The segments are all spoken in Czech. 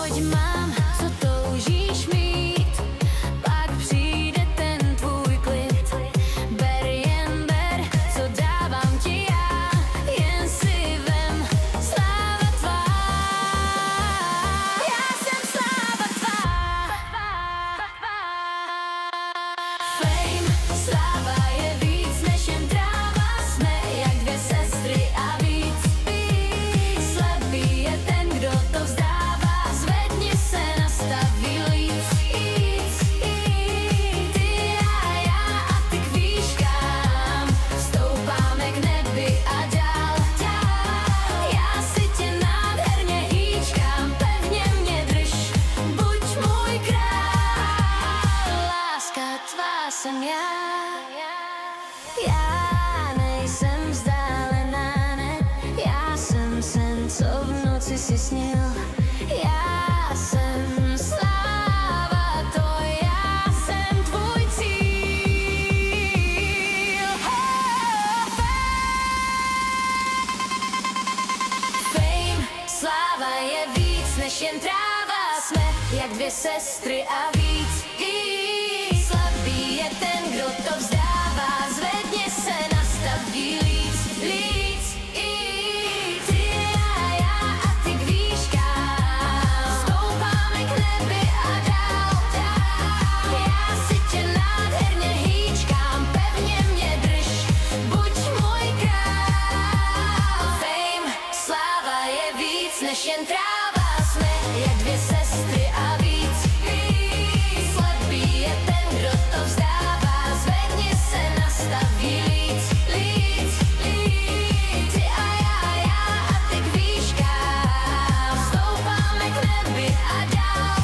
Pojď mám, co toužíš mít, pak přijde ten tvůj klid. Ber jen ber, co dávám ti já, jen si vem, sláva tvá. Já jsem sláva tvá. Fame, sláva je víc než jen tráva, jsme jak dvě sestry a víc. Slepý je ten, kdo to vzdává, zvedni se, nastaví líc. Ty a já a ty k výškám, stoupáme k nebi a dál. Já si tě nádherně hýčkám, pevně mě drž, buď můj král. Láska tvá jsem já. Já nejsem vzdálená, ne, já jsem sen, co v noci si snil. Já jsem sláva, to já jsem tvůj cíl. Fame, sláva je víc než jen tráva, jsme jak dvě sestry a víc. Slabý je ten, kdo to vzdává, zvedni se, nastaví líc. Ty a já a ty k výškám, stoupáme k nebi a dál. Já si tě nádherně hýčkám, pevně mě drž, buď můj král. Fame, sláva je víc než jen tráva, jsme jak dvě sestry a víc. Slepý je ten, kdo to vzdává, zvedni se, nastaví líc. Ty a já a ty k výškám, stoupáme k nebi a dál.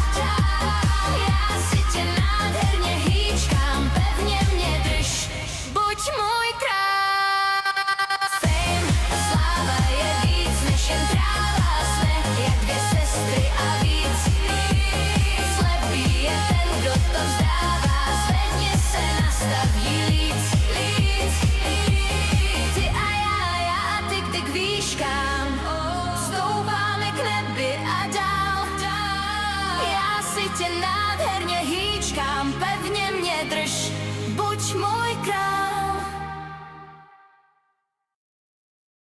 Já si tě nádherně hýčkám, pevně mě drž, buď můj král. Fame, sláva je víc než jen tráva, jsme jak dvě sestry a víc. Slepý je ten, kdo to vzdává, zvedni se, nastaví líc. Ty a já a ty k výškám, stoupáme k nebi a dál. Já si tě nádherně hýčkám, pevně mě drž,